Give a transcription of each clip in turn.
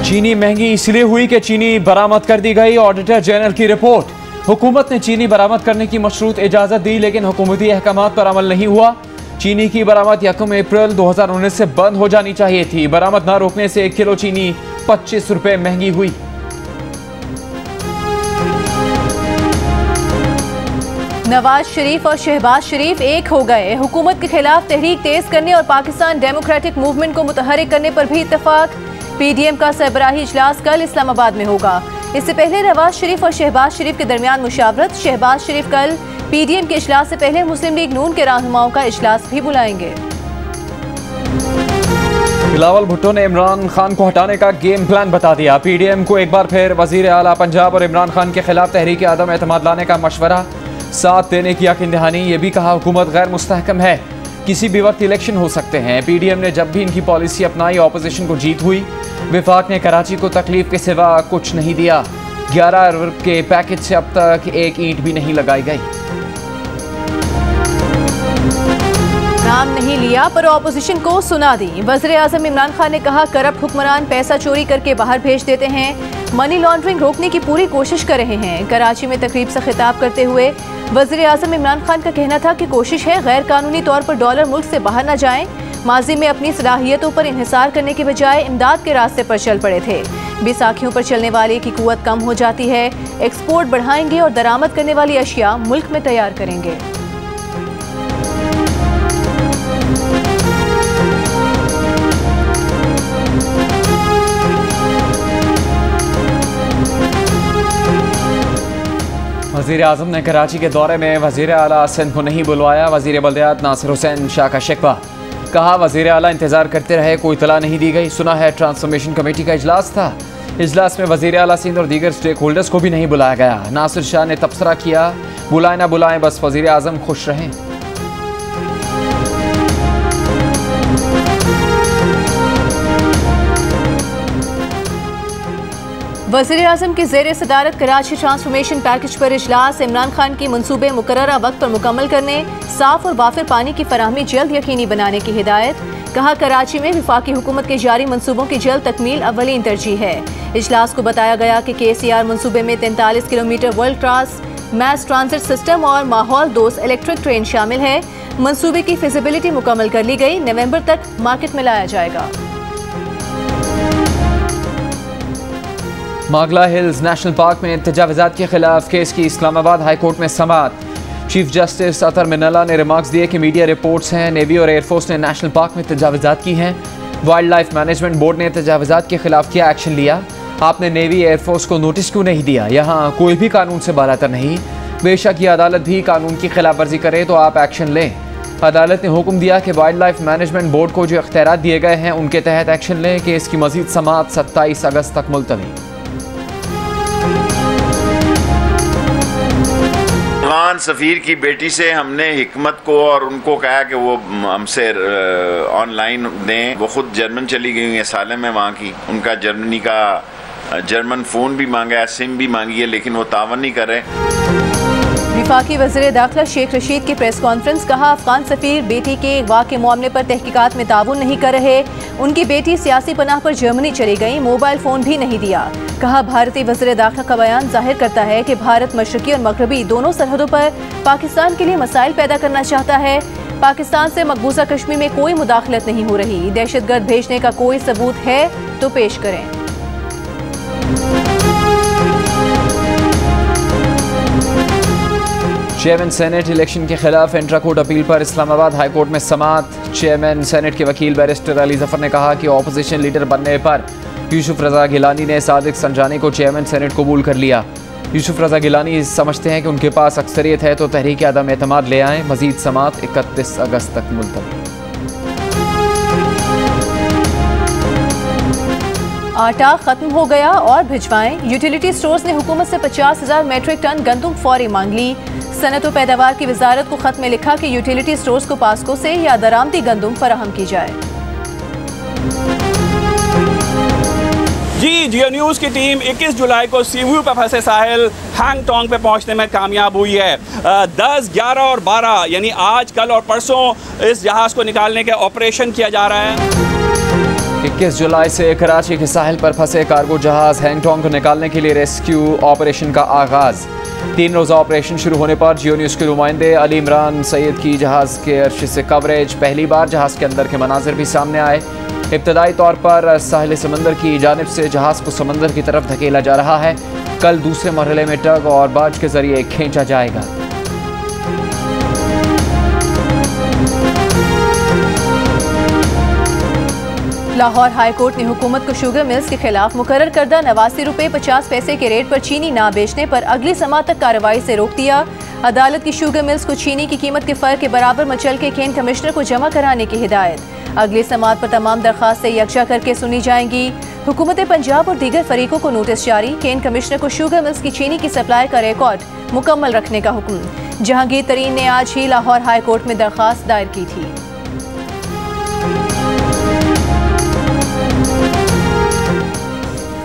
चीनी महंगी इसलिए हुई कि चीनी बरामद कर दी गई। ऑडिटर जनरल की रिपोर्ट। हुकूमत ने चीनी बरामद करने की मशरूत इजाजत दी, लेकिन हुकूमती अहकामात पर अमल नहीं हुआ। चीनी की बरामद 1 अप्रैल 2019 से बंद हो जानी चाहिए थी। बरामद न रोकने से 1 किलो चीनी 25 रुपए महंगी हुई। नवाज शरीफ और शहबाज शरीफ एक हो गए। हुकूमत के खिलाफ तहरीक तेज करने और पाकिस्तान डेमोक्रेटिक मूवमेंट को मुतहरिक करने पर भी इत्तफाक। पीडीएम का सरबराही इजलास कल इस्लामाबाद में होगा। इससे पहले नवाज शरीफ और शहबाज शरीफ के दरमियान मुशावरत। शहबाज शरीफ कल पीडीएम के इजलास से पहले मुस्लिम लीग नून के रहनुमाओं का इजलास भी बुलाएंगे। बिलावल भुट्टो ने इमरान खान को हटाने का गेम प्लान बता दिया। पीडीएम को एक बार फिर वजीर आला पंजाब और इमरान खान के खिलाफ तहरीक आदम एतमाद लाने का मशवरा, साथ देने की यकीन दहानी। ये भी कहा हुकूमत गैर मुस्तहकम है, किसी भी वक्त इलेक्शन हो सकते हैं। पीडीएम ने जब भी इनकी पॉलिसी अपनाई ऑपोजिशन को जीत हुई। विफाक ने कराची को तकलीफ के सिवा कुछ नहीं दिया। 11 अरब के पैकेज से अब तक एक ईंट भी नहीं लगाई गई। नाम नहीं लिया पर ऑपोजिशन को सुना दी। वज़ीर आज़म इमरान खान ने कहा करप्ट हुक्मरान पैसा चोरी करके बाहर भेज देते हैं, मनी लॉन्ड्रिंग रोकने की पूरी कोशिश कर रहे हैं। कराची में तकरीब से खिताब करते हुए वज़ीर आज़म इमरान खान का कहना था कि कोशिश है गैर कानूनी तौर पर डॉलर मुल्क से बाहर न जाएं। माजी में अपनी सलाहियतों पर इन्हिसार करने के बजाय इमदाद के रास्ते पर चल पड़े थे। बैसाखियों पर चलने वाले की कुव्वत कम हो जाती है। एक्सपोर्ट बढ़ाएंगे और दरामद करने वाली अशिया मुल्क में तैयार करेंगे। वज़ीर आज़म ने कराची के दौरे में वज़ीर आला सिंध को नहीं बुलवाया। वज़ीर बल्दियात नासिर हुसैन शाह का शिकवा। कहा वज़ीर आला इंतज़ार करते रहे, कोई इतला नहीं दी गई। सुना है ट्रांसफॉर्मेशन कमेटी का इजलास था, इजलास में वज़ीर आला सिंध और दीगर स्टेक होल्डर्स को भी नहीं बुलाया गया। नासिर शाह ने तबसरा किया, बुलाए ना बुलाएं बस वज़ीर आज़म खुश रहें। वज़ीर आज़म की ज़ेर सदारत कराची ट्रांसफॉर्मेशन पैकेज पर इजलास। इमरान खान की मंसूबे मुकर्ररा वक्त पर मुकम्मल करने, साफ और वाफिर पानी की फराहमी जल्द यकीनी बनाने की हिदायत। कहा कराची में विफाकी हुकूमत के जारी मंसूबों की जल्द तकमील अव्वलीन तरजीह है। इजलास को बताया गया कि KCR मंसूबे में 43 kilometre world class mass transit system और माहौल दोस्त इलेक्ट्रिक ट्रेन शामिल है। मंसूबे की फिजिबिलिटी मुकम्मल कर ली गई, नवंबर तक मार्केट में लाया जाएगा। मागला हिल्स नेशनल पार्क में तजावुज़ात के खिलाफ केस की इस्लामाबाद हाई कोर्ट में समाअत। चीफ जस्टिस अतर मिनल्ला ने रिमार्क्स दिए कि मीडिया रिपोर्ट्स हैं, नेवी और एयरफोर्स ने नेशनल पार्क में तजावुज़ात की हैं। वाइल्ड लाइफ मैनेजमेंट बोर्ड ने तजावुज़ात के खिलाफ क्या एक्शन लिया? आपने नेवी एयरफोर्स को नोटिस क्यों नहीं दिया? यहाँ कोई भी कानून से बालातर नहीं। बेशक ये अदालत भी कानून की खिलाफ वर्जी करे तो आप एक्शन लें। अदालत ने हुक्म दिया कि वाइल्ड लाइफ मैनेजमेंट बोर्ड को जो इख्तियारात दिए गए हैं उनके तहत एक्शन लें। केस की मजीद समाअत 27 अगस्त तक मुलतवी। अफगान सफ़ीर की बेटी से हमने हिकमत को और उनको कहा कि वो हमसे ऑनलाइन दें। वो खुद जर्मन चली गई हैं, सालम है वहाँ की। उनका जर्मनी का जर्मन फ़ोन भी मांगा है, सिम भी मांगी है, लेकिन वो तावन नहीं कर रहे। वफाकी वज़ीर दाखिला शेख रशीद की प्रेस कॉन्फ्रेंस। कहा अफगान सफ़ीर बेटी के अगवा के मामले पर तहकीकात में ताउन नहीं कर रहे। उनकी बेटी सियासी पनाह पर जर्मनी चली गई, मोबाइल फ़ोन भी नहीं दिया। कहा भारतीय वज़ीर दाखिला का बयान जाहिर करता है कि भारत मशरकी और मगरबी दोनों सरहदों पर पाकिस्तान के लिए मसाइल पैदा करना चाहता है। पाकिस्तान से मकबूजा कश्मीर में कोई मुदाखलत नहीं हो रही। दहशतगर्द भेजने का कोई सबूत है तो पेश करें। चेयरमैन सेनेट इलेक्शन के खिलाफ इंट्रा कोर्ट अपील पर इस्लामाबाद हाई कोर्ट में समाअत। चेयरमैन सेनेट के वकील बैरिस्टर अली जफर ने कहा कि ऑपोजिशन लीडर बनने पर यूसुफ रजा गिलानी ने सादिक संजानी को चेयरमैन सेनेट कबूल कर लिया। यूसुफ रजा गिलानी समझते हैं कि उनके पास अक्सरियत है तो तहरीक आदम एतमाद ले आएँ। मजीद समाअत 31 अगस्त तक मुलतवी। आटा खत्म हो गया और भिजवाएं। यूटिलिटी स्टोर्स ने हुकूमत से 50,000 मेट्रिक टन गंदम फौरी मांग ली। सनत व पैदावार की वजारत को खत में लिखा कि यूटिलिटी स्टोर्स को पास्को से या दरामदी गंदम फराहम की जाए। जी जियो न्यूज़ की टीम 21 जुलाई को सीवू पर फंसे साहिल हैंगटोंग पे पहुंचने में कामयाब हुई है। 10, 11 और 12 यानी आज, कल और परसों इस जहाज़ को निकालने का ऑपरेशन किया जा रहा है। 21 जुलाई से कराची के साहिल पर फंसे कार्गो जहाज हैंगटोंग को निकालने के लिए रेस्क्यू ऑपरेशन का आगाज। 3 रोज़ा ऑपरेशन शुरू होने पर जियो न्यूज़ के नुमाइंदे अली इमरान सैयद की जहाज़ के अर्श से कवरेज। पहली बार जहाज़ के अंदर के मनाजिर भी सामने आए। इब्तदाई तौर पर साहिल समंदर की जानिब से जहाज़ को समंदर की तरफ धकेला जा रहा है। कल दूसरे मरहले में टग और बाज के जरिए खींचा जाएगा। लाहौर हाई कोर्ट ने हुकूमत को शुगर मिल्स के खिलाफ मुकर्रर करदा 89 रुपये 50 पैसे के रेट पर चीनी ना बेचने पर अगली समाअत तक कार्रवाई से रोक दिया। अदालत की शुगर मिल्स को चीनी की कीमत के फर्क के बराबर मचल के केन कमिश्नर को जमा कराने की हिदायत। अगली समाअत पर तमाम दरखास्तें यकजा करके सुनी जाएंगी। हुकूमत पंजाब और दीगर फरीकों को नोटिस जारी। केन कमिश्नर को शुगर मिल्स की चीनी की सप्लाई का रिकॉर्ड मुकम्मल रखने का हुक्म। जहांगीर तरीन ने आज ही लाहौर हाई कोर्ट में दरखास्त दायर की थी।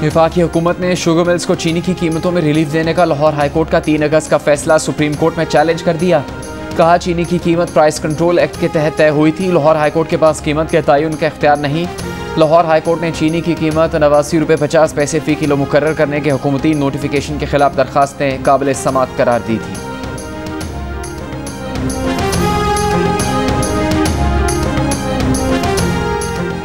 वफाकी हुकूमत ने शुगर मिल्स को चीनी की कीमतों में रिलीफ देने का लाहौर हाई कोर्ट का 3 अगस्त का फैसला सुप्रीम कोर्ट में चैलेंज कर दिया। कहा चीनी की कीमत प्राइस कंट्रोल एक्ट के तहत तय हुई थी। लाहौर हाई कोर्ट के पास कीमत के तयन का इख्तियार नहीं। लाहौर हाई कोर्ट ने चीनी की कीमत 89 रुपये 50 पैसे फ़ी किलो मुकर्रर करने के हुकूमती नोटिफिकेशन के खिलाफ दरखास्तें काबिल समाअत करार दी थी।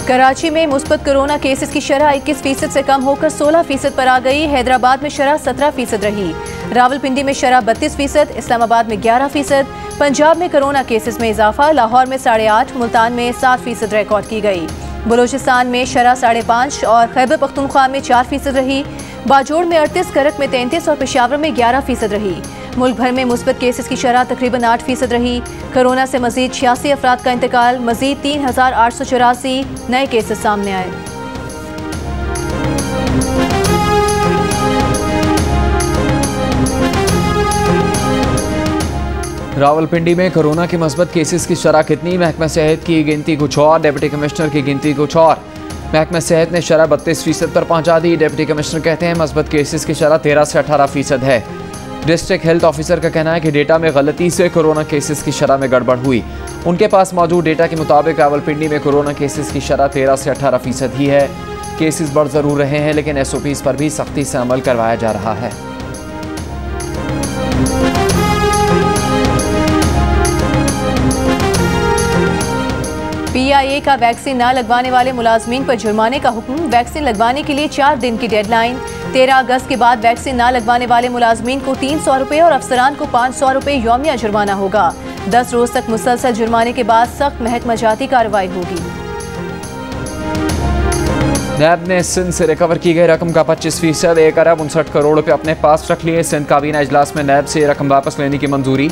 कराची में मुस्बत कोरोना केसेस की शरह 21% से कम होकर 16% पर आ गई। हैदराबाद में शरह 17% रही। रावलपिंडी में शरह 32%, इस्लामाबाद में 11%। पंजाब में कोरोना केसेस में इजाफा। लाहौर में 8.5%, मुल्तान में 7% रिकॉर्ड की गई। बलोचिस्तान में शरह 5.5% और खैबर पख्तूनख्वा में 4% रही। बाजोड़ में 38%, करक में 33% और पेशावर में 11% रही। मुल्क भर में मुस्बत केसेस की शरह तकरीबन 8% रही। कोरोना से मजीद 86 अफराद का इंतकाल। मजीद 3884 नए केसेस सामने आए। रावलपिंडी में कोरोना के मस्बत केसेस की शरह कितनी? महकमा सेहत की गिनती कुछ और, डिप्टी कमिश्नर की गिनती कुछ और। महकमा सेहत ने शरह 32% पर पहुंचा दी। डिप्टी कमिश्नर कहते हैं मस्बत केसेस की शरह 13 से 18% है। डिस्ट्रिक्ट हेल्थ ऑफिसर का कहना है कि डेटा में गलती से कोरोना केसेस की शरह में गड़बड़ हुई। उनके पास मौजूद डेटा के मुताबिक रावलपिंडी में कोरोना केसेस की शरह 13 से 18% ही है। केसेस बढ़ ज़रूर रहे हैं लेकिन SOPs पर भी सख्ती से अमल करवाया जा रहा है। PIA का वैक्सीन न लगवाने वाले मुलाजमीन पर जुर्माने का हुक्म। वैक्सीन लगवाने के लिए 4 दिन की डेडलाइन। 13 अगस्त के बाद वैक्सीन न लगवाने वाले मुलाजमीन को 300 रुपये और अफसरान को 500 रुपये यौमिया जुर्माना होगा। 10 रोज तक मुसलसल जुर्माने के बाद सख्त महकमाजाती कार्रवाई होगी। नैब ने सिंध से रिकवर की गई रकम का 25%, 1 अरब 59 करोड़ रुपये अपने पास रख लिए। सिंध काबीना इजलास में नैब से रकम वापस लेने की मंजूरी।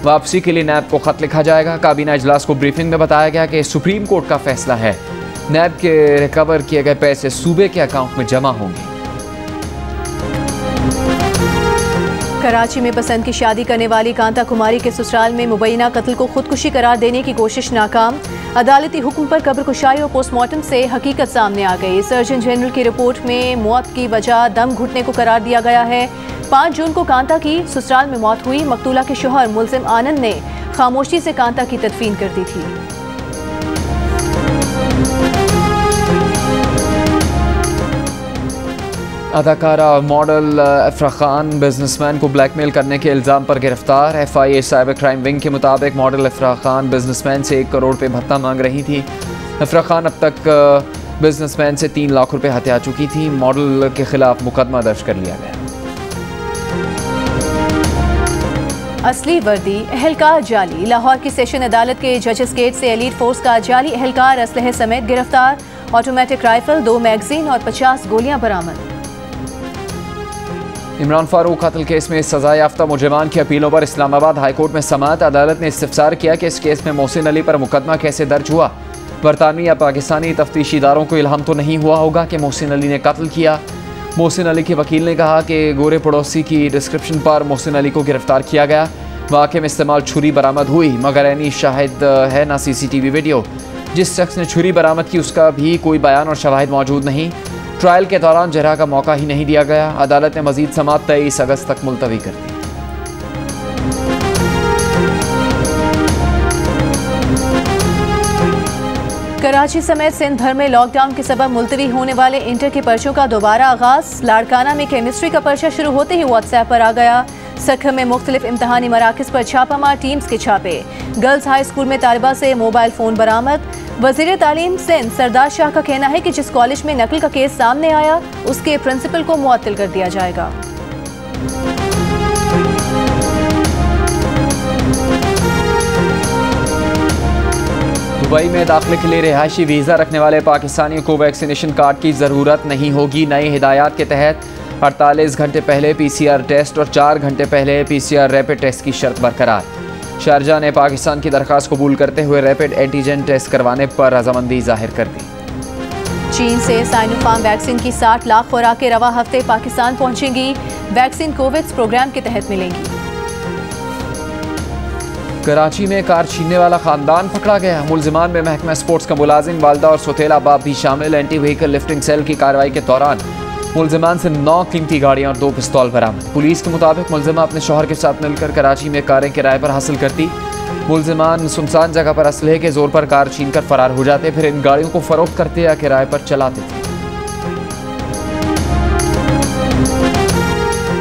वापसी के लिए नैब को खत लिखा जाएगा। काबीना इजलास को ब्रीफिंग में बताया गया कि सुप्रीम कोर्ट का फैसला है। नैब के रिकवर किए गए पैसे सूबे के अकाउंट में जमा होंगे। कराची में पसंद की शादी करने वाली कांता कुमारी के ससुराल में मुबैना कत्ल को खुदकुशी करार देने की कोशिश नाकाम। अदालती हुक्म पर कब्र कुशाई और पोस्टमार्टम से हकीकत सामने आ गई। सर्जन जनरल की रिपोर्ट में मौत की वजह दम घुटने को करार दिया गया है। 5 जून को कांता की ससुराल में मौत हुई। मकतूला के शोहर मुल्जिम आनंद ने खामोशी से कांता की तदफीन कर दी थी। अदाकारा मॉडल अफरा खान बिजनेसमैन को ब्लैकमेल करने के इल्ज़ाम पर गिरफ्तार। FIA साइबर क्राइम विंग के मुताबिक मॉडल अफरा खान बिजनेसमैन से 1 करोड़ रुपये भत्ता मांग रही थी। अफरा खान अब तक बिजनेसमैन से 3 लाख रुपये हत्या चुकी थी। मॉडल के खिलाफ मुकदमा दर्ज कर लिया गया। असली वर्दी एहलकार जाली। लाहौर की सेशन अदालत के जजेस गेट से एलीट फोर्स का जाली एहलकार असलहे समेत गिरफ्तार। ऑटोमेटिक राइफल, 2 मैगजीन और 50 गोलियां बरामद। इमरान फारूक कत्ल केस में सजा याफ्ता मुजरिमान की अपीलों पर इस्लामाबाद हाईकोर्ट में समाअत। अदालत ने इस्तिफसार किया कि इस केस में मोहसिन अली पर मुकदमा कैसे दर्ज हुआ। बरतानवी या पाकिस्तानी तफ्तीशी इदारों को इल्हाम तो नहीं हुआ होगा कि मोहसिन अली ने कत्ल किया। मोहसिन अली के वकील ने कहा कि गोरे पड़ोसी की डिस्क्रिप्शन पर मोहसिन अली को गिरफ्तार किया गया। वाक़े में इस्तेमाल छुरी बरामद हुई मगर ऐनी शाहिद है ना CCTV वीडियो। जिस शख्स ने छुरी बरामद की उसका भी कोई बयान और शवाहिद मौजूद नहीं। ट्रायल के दौरान जरा का मौका ही नहीं दिया गया। अदालत ने मजीद समाअत 23 अगस्त तक मुलतवी कर दी। कराची कराची समेत सिंध भर में लॉकडाउन के सबब मुलतवी होने वाले इंटर के पर्चों का दोबारा आगाज। लाड़काना में केमिस्ट्री का पर्चा शुरू होते ही व्हाट्सएप पर आ गया। सखर में मुख्तलिफ इम्तहानी मराकज़ पर छापामार टीम्स के छापे। गर्ल्स हाई स्कूल में तालिबा से मोबाइल फ़ोन बरामद। वज़ीर तालीम सिंध सरदार शाह का कहना है कि जिस कॉलेज में नकल का केस सामने आया उसके प्रिंसिपल को मुअत्तल कर दिया जाएगा। दुबई में दाखिले के लिए रिहायशी वीज़ा रखने वाले पाकिस्तानियों को वैक्सीनेशन कार्ड की ज़रूरत नहीं होगी। नई हिदायत के तहत 48 घंटे पहले PCR टेस्ट और 4 घंटे पहले PCR रैपिड टेस्ट की शर्त बरकरार। शारजा ने पाकिस्तान की दरख्वास्त कबूल करते हुए रैपिड एंटीजन टेस्ट करवाने पर रजामंदी जाहिर कर दी। चीन से साइनोफार्म वैक्सीन की 60 लाख खुराकें रवा हफ्ते पाकिस्तान पहुंचेंगी। वैक्सीन कोविड्स प्रोग्राम के तहत मिलेंगी। कराची में कार छीनने वाला खानदान पकड़ा गया। मुलजिमान में महकमा स्पोर्ट्स का मुलाजिम, वालदा और सौतेला बाप भी शामिल। एंटी व्हीकल लिफ्टिंग सेल की कार्रवाई के दौरान मुलजिमान से 9 कीमती गाड़ियां और 2 पिस्तौल बरामद। पुलिस के मुताबिक मुलजिमा अपने शौहर के साथ मिलकर कराची में कारें किराए पर हासिल करती। मुलजिमान सुनसान जगह पर असलहे के जोर पर कार छीन कर फरार हो जाते, फिर इन गाड़ियों को फरोख्त करते या किराए पर चलाते थे।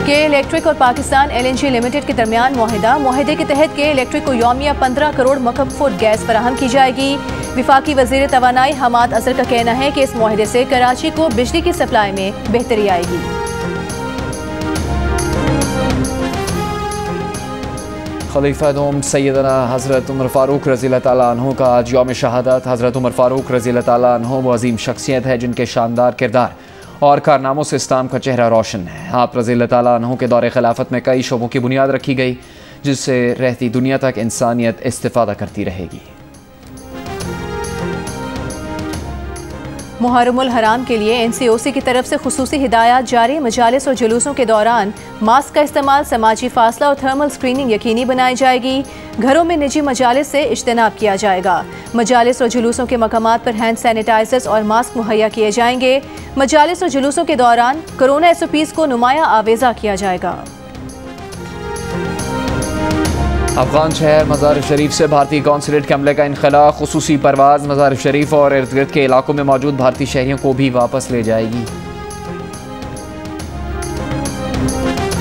के इलेक्ट्रिक और पाकिस्तान LNG लिमिटेड के दरमियान मुआहिदे के तहत के इलेक्ट्रिक को यौमिया 15 करोड़ मकब फुट गैस फराहम की जाएगी। विफाकी वजीर तवानाई हमाद अजहर का कहना है कि इस मुआहिदे से कराची को बिजली की सप्लाई में बेहतरी आएगी। खलीफा दोम सैयदना हज़रत उमर फ़ारूक रज़ी अल्लाह तआला अन्हु का आज यौम शहादत। हज़रत उमर फ़ारूक रज़ी अल्लाह तआला अन्हु वो अजीम शख्सियत है जिनके शानदार किरदार और कारनामों से इस्लाम का चेहरा रोशन है। आप रज़ी अल्लाह तआला अन्हु के दौरे खिलाफत में कई शोबों की बुनियाद रखी गई जिससे रहती दुनिया तक इंसानियत इस्तिफ़ादा करती रहेगी। मुहर्रमुल हराम के लिए NCOC की तरफ से खुसूसी हिदायत जारी। मजालिस और जुलूसों के दौरान मास्क का इस्तेमाल, समाजी फासला और थर्मल स्क्रीनिंग यकीनी बनाई जाएगी। घरों में निजी मजालिस से इज्तनाब किया जाएगा। मजालिस और जुलूसों के मकामात पर हैंड सैनिटाइजर्स और मास्क मुहैया किए जाएंगे। मजालिस और जुलूसों के दौरान कोरोना SOPs को नुमाया आवेजा किया जाएगा। अफगान शहर मज़ार शरीफ से भारतीय कौंसलेट के अमले का इनखला। खुसूसी परवाज़ मज़ार शरीफ और इर्द गिर्द के इलाकों में मौजूद भारतीय शहरियों को भी वापस ले जाएगी।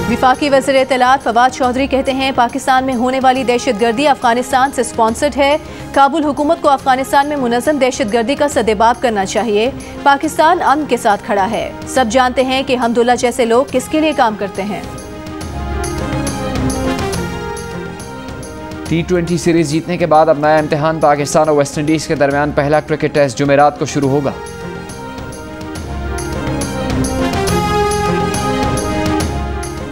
विफाकी वज़ीर इत्तलात फवाद चौधरी कहते हैं पाकिस्तान में होने वाली दहशतगर्दी अफगानिस्तान से स्पॉन्सर्ड है। काबुल हुकूमत को अफगानिस्तान में मुनज़्ज़म दहशतगर्दी का सदेबाब करना चाहिए। पाकिस्तान अमन के साथ खड़ा है। सब जानते हैं कि हमदुल्ला जैसे लोग किसके लिए काम करते हैं। T20 सीरीज जीतने के बाद अब नया इम्तिहान। पाकिस्तान और वेस्ट इंडीज के दरमियान पहला क्रिकेट टेस्ट जुमेरात को शुरू होगा।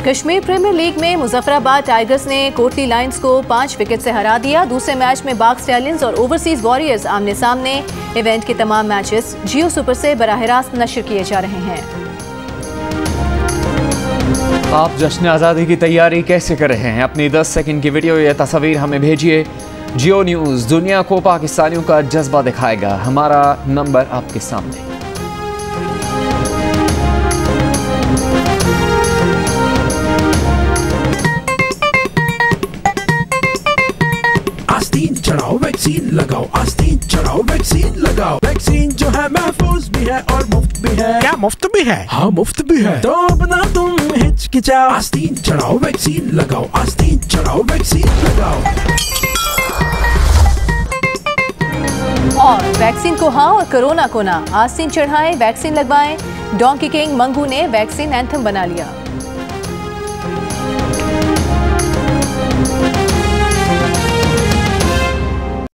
कश्मीर प्रीमियर लीग में मुजफ्फराबाद टाइगर्स ने कोटली लायंस को 5 विकेट से हरा दिया। दूसरे मैच में बाग स्टैलियंस और ओवरसीज वॉरियर्स आमने सामने। इवेंट के तमाम मैचेस जियो सुपर से बराह रास्त नशर किए जा रहे हैं। आप जश्न आज़ादी की तैयारी कैसे कर रहे हैं? अपनी 10 सेकंड की वीडियो या तस्वीर हमें भेजिए। जियो न्यूज़ दुनिया को पाकिस्तानियों का जज्बा दिखाएगा। हमारा नंबर आपके सामने। आस्तीन चढ़ाओ वैक्सीन लगाओ, आस्तीन चढ़ाओ वैक्सीन लगाओ। वैक्सीन जो है महफूज भी है और मुफ्त भी है। क्या मुफ्त भी है? हाँ मुफ्त भी है। तो अपना तुम हिचकिचाओ, आस्तीन चढ़ाओ वैक्सीन लगाओ, आस्तीन चढ़ाओ वैक्सीन लगाओ। और वैक्सीन को हाँ और कोरोना को ना। आस्तीन चढ़ाएं, वैक्सीन लगवाएं। डोंकी किंग मंगू ने वैक्सीन एंथम बना लिया।